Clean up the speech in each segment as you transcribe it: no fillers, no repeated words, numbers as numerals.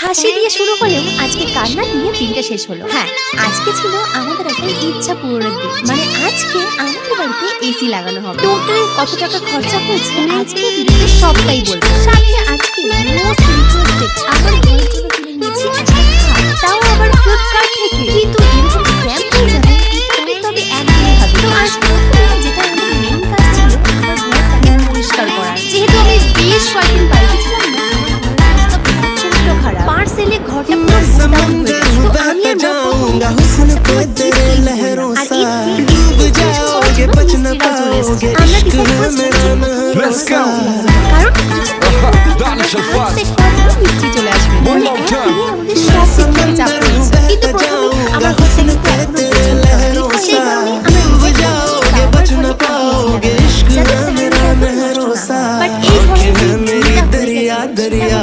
হাসি দিয়ে শুরু হলেও আজকে কান্না দিয়ে দিনটা শেষ হলো। হ্যাঁ, আজকে ছিল আমাদের একটা ইচ্ছা পূরণের দিন। মানে আজকে আমাদের বাড়িতে এসি লাগানো হবে। টোটাল কত টাকা খরচা হয়েছে আজকে ভিডিওতে সবটাই বলবো। সাথে আজকে মোস্ট রিকোয়েস্টেড আমার ঘরের জন্য কিনে নিয়েছি একটা খাট, তাও আবার ফ্লিপকার্ট থেকে। কিন্তু এরকম স্ক্যাম হয়ে যাবে এটা কিন্তু আমি একদমই ভাবি। তো আজ প্রথমে যেটা আমাদের মেইন কাজ ছিল আমার ঘরটাকে পরিষ্কার করা। যেহেতু আমি বেশ কয়েকদিন বাড়িতে ছিলাম না, পার্সেলে ঘরটা পুরো গোডাউন হয়ে গেছে। তো আমি আর মা প্রথমে আর এই ডুব যাওগে বচনা পাওগে ইশক মেরা নহরসা। কারণ মিষ্টি চলে আসবে, মানে আমাদের সব দিকে চাপ রয়েছে। কিন্তু প্রথমে আমার ঘর থেকে এখনো সেই কারণে আমরা ডুব যাওগে বচনা পাওগে ইশক মেরা নহরসা। বাট এই ঘরে দরিয়া দরিয়া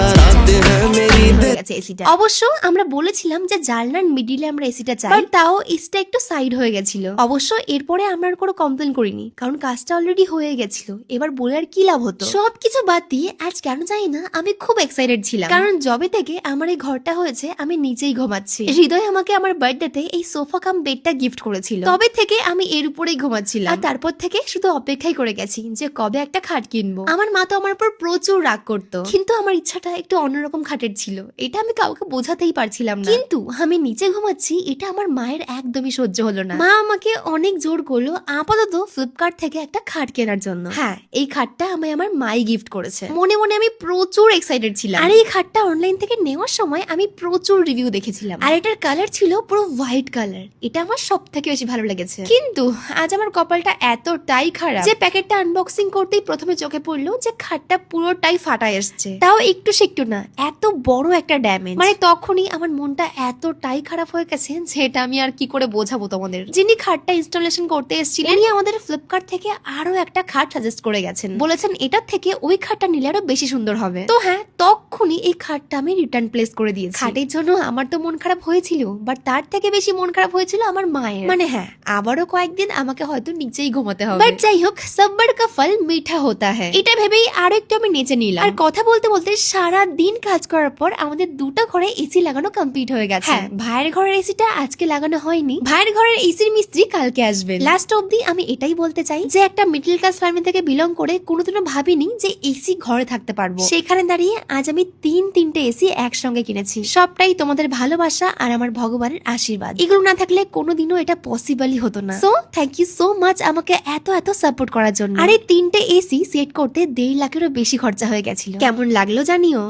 অবশ্য আমরা বলেছিলাম যে জানলার মিডিলে আমরা এসিটা চাই, বাট তাও এসিটা একটু সাইড হয়ে গেছিল। অবশ্য এরপরে আমরা আর কোনো কমপ্লেন করিনি, কারণ কাজটা অলরেডি হয়ে গেছিল। এবার বলে আর কি লাভ হতো। সবকিছু বাদ দিয়ে আজ কেন জানি না আমি খুব এক্সাইটেড ছিলাম, কারণ যবে থেকে আমার এই ঘরটা হয়েছে আমি নিজেই ঘুমাচ্ছি। হৃদয় আমাকে আমার বার্থডেতে এই সোফা কাম বেডটা গিফট করেছিল, তবে থেকে আমি এর উপরেই ঘুমাচ্ছিলাম। আর তারপর থেকে শুধু অপেক্ষাই করে গেছি যে কবে একটা খাট কিনবো। আমার মা তো আমার উপর প্রচুর রাগ করতো, কিন্তু আমার ইচ্ছাটা একটু অন্যরকম খাটের ছিল। এটা আমি কাউকে বোঝাতেই পারছিলাম না, কিন্তু আমি নিচে ঘুমাচ্ছি এটা আমার মায়ের একদমই সহ্য হলো না। মা আমাকে অনেক জোর করলো আপাতত ফ্লিপকার্ট থেকে একটা খাট কেনার জন্য। হ্যাঁ, এই খাটটা আমায় আমার মাই গিফট করেছে। মনে মনে আমি প্রচুর এক্সাইটেড ছিলাম। আর এই খাটটা অনলাইন থেকে নেওয়ার সময় আমি প্রচুর রিভিউ দেখেছিলাম, আর এটার কালার ছিল পুরো হোয়াইট কালার। এটা আমার সব থেকে বেশি ভালো লেগেছে। কিন্তু আজ আমার কপালটা এতটাই খারাপ যে প্যাকেটটা আনবক্সিং করতেই প্রথমে চোখে পড়লো যে খাটটা পুরোটাই ফাটা এসছে, তাও একটু সেকটু না, এত বড় একটা ড্যামেজ। মানে তখনই আমার মনটা এতটাই খারাপ হয়ে গেছে যে এটা আমি আর কি করে বোঝাবো তোমাদের। যিনি খাটটা ইনস্টলেশন করতে এসেছিলেন উনি আমাদের ফ্লিপকার্ট থেকে আরো একটা খাট সাজেস্ট করে গেছেন, বলেছেন এটার থেকে ওই খাটটা নিলে আরো বেশি সুন্দর হবে। তো হ্যাঁ, তখনই এই খাটটা আমি রিটার্ন প্লেস করে দিয়েছি। খাটের জন্য আমার তো মন খারাপ হয়েছিল, বাট তার থেকে বেশি মন খারাপ হয়েছিল আমার মায়ের। মানে হ্যাঁ, আবারও কয়েকদিন আমাকে হয়তো নিচেই ঘুমাতে হবে, বাট যাই হোক, সব্বর কা ফল মিঠা হতা হ্যায়, এটা ভেবেই আরো একটু আমি নিচে নিলাম। আর কথা বলতে বলতে সারা দিন কাজ করার পর আমাদের দুটো ঘরে এসি লাগানো কমপ্লিট হয়ে গেছে। হ্যাঁ, ভাইয়ের ঘরের এসিটা আজকে লাগানো হয়নি, ভাইয়ের ঘরের এসির মিস্ত্রি কালকে আসবে। লাস্ট অবধি আমি এটাই বলতে চাই যে একটা মিডল ক্লাস ফ্যামিলি থেকে বিলং করে কোনোদিনও ভাবিনি যে এসি ঘরে থাকতে পারবো। সেখানে দাঁড়িয়ে আজ আমি তিনটে এসি একসঙ্গে কিনেছি। সবটাই তোমাদের ভালোবাসা আর আমার ভগবানের আশীর্বাদ। এগুলো না থাকলে কোনোদিনও এটা পসিবলই হতো না। So thank you so much আমাকে এত সাপোর্ট করার জন্য। আর এই 3টে এসি সেট করতে 1.5 লাখেরও বেশি খরচা হয়ে গেছিল। কেমন লাগলো জানিও।